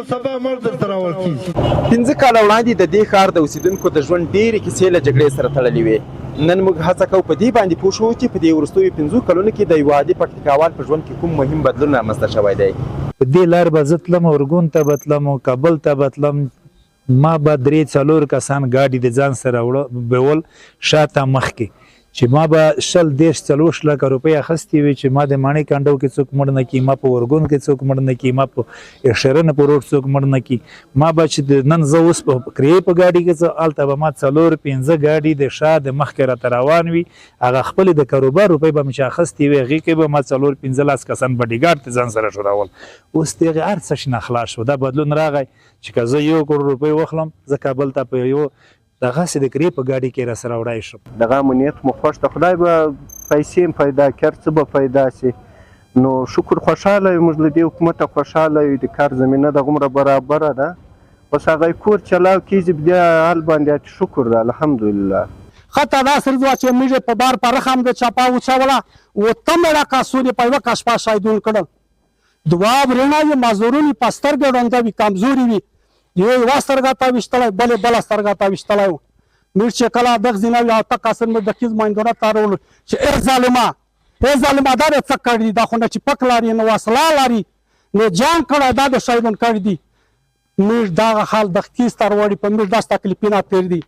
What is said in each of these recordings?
سبا مرګ درته راوړل کېږي. 15 کاله وړاندې د دې ښار د اوسېدونکو د ژوند ډېرې کیسې له جګړې سره تړلې وې. نن موږ هڅه کوو په دې باندې پوه شو چې په دې وروستیو 15 کلونو کې د یو عادي پکتیکاوال په ژوند کې کوم مهم بدلون رامنځته شوی دی. په دې لار به زه تلم، ارګون ته به تلم، کابل ته به تلم. ما به 3-4 کسان ګاډي د ځان سره بیول شاته مخکې، چې ما به 20-40 لکه روپۍ اخیستې وي چې ما د ماڼۍ کنډو کې څوک مړ نه کړي، ما په ورګون کې څوک مړ نه کړي، ما په شرنه په روډ څوک مړ نه کړي. ما به چې نن زه اوس په کرې په ګاډي کې څه هلته به ما 4-5 ګاډي د شا د مخکې راته روان وي. هغه خپلې د کاروبار روپۍ به مې چې اخیستې وي هغې کې به ما 4-15 کسان بډیګارډ ته ځان سره شورول. اوس د هغې هر څه شي نه خلاص شو. دا بدلون راغی چې که زه 1 کروڑ روپۍ واخلم زه کابل ته په یو دغسې د کرې په ګاډي کې راسره وړی شم. دغه امنیت مو خوښ د خدای به پیسې هم پیدا کړي، هر څه به پیدا شي. نو شکر خوشحاله یو، موږ له دې حکومته خوشحاله یو. د کار زمینه دغومره برابره ده، بس هغه کور چلاو کېږي په دې حال باندې شکر ده الحمدلله. خطا دا سر دوا چې موږ په بار پر رقم د چاپا وچوله و تمړه کاسونی په یو کاشپا شایدون کړل. دوا ورنه یې مازورونی پستر ګډونده وي، کمزوري وي، یو سترګه تا ویشتلی بله سترګه تا ویشتلی و. موږ چې کله دغه ځینه وي او ته کسر موږ د کیز مایندونه تارولو چې ای ظالمه دا د څه کړي دي، دا خو نه چې پک لري نه وسله لري نه جان کړی، دا د شیطان کړي دي. موږ دغه حال د کیز تر وړي په موږ داسې تکلیفونه تېر دي.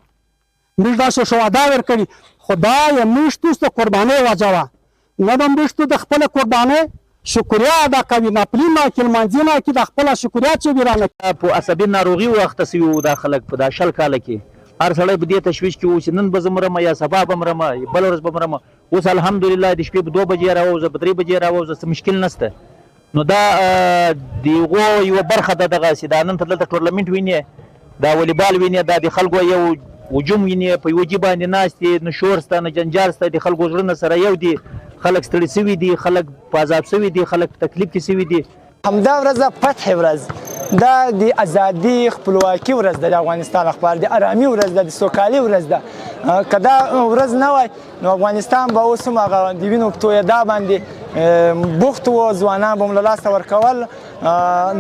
موږ داسې شهدا ورکړي. خدایه موږ توس د قربانۍ وجه وه، نه به موږ تو د خپله قربانۍ شکریا ادا کوي. ناپلي نه کې لمانځي نه کې د خپله شکریا چې وي رانه. په عصبي ناروغي واخته سوي وو دا خلک په دا 20 کاله کې. هر سړی په دې تشویش کې و چې نن به زه مرم یا سبا به مرم بله ورځ به مرم. اوس الحمدلله د شپې په 2 بجې راووځه، په 3 بجې راووځه، څه مشکل نشته. نو دا د هغو یوه برخه ده. دغسې دا نن ته دلته ټورنمنټ وینې، دا والیبال وینې، دا د خلکو یو هجوم وینې، په یوه جي باندې ناست دي، نه شور شته نه جنجال شته، د خلکو زړونه سره یو دي، خلک ستړي سوي دي، خلک په عذاب سوي دي، خلک په تکلیف کې سوي دي. همدا ورځ فتح ورځ دا د ازادي خپلواکي ورځ ده، د افغانستان لپاره د ارامي ورځ ده، د سوکالي ورځ ده. که دا ورځ نه وای نو افغانستان به اوس هم هغه د وینو په تویېدا باندې بوخت و، ځوانان به هم له لاسه ورکول.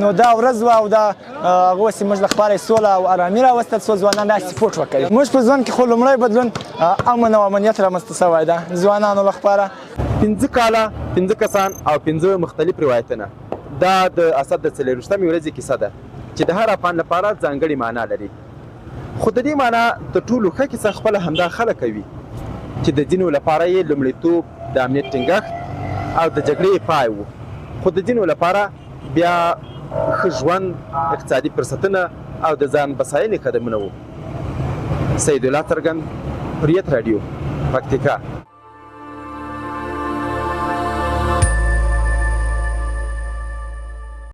نو دا ورځ وه او دا هغه اوس موږ لپاره سوله او ارامي راوستل څو ځوانان داسې سپورټ وکړي. موږ په ژوند کې خو لومړی بدلون امن او امنیت رامنځته شوی ده ځوانانو لپاره. 15 کاله 15 کسان او 15 مختلف روایتونه. دا د اسد د 40مې ورځې کیسه ده چې د هر افغان لپاره ځانګړې معنا لري. خو د دې معنا تر ټولو ښه کیسه خپله همدا خلک کوي چې د ځینو لپاره یې لومړیتوب د امنیت ټینګښت او د جګړې پای و، خو د ځینو لپاره بیا ښه ژوند، اقتصادي فرصتونه او د ځان بسایلې قدمونه و. سید الله څرګند، حریت راډیو، پکتیکا.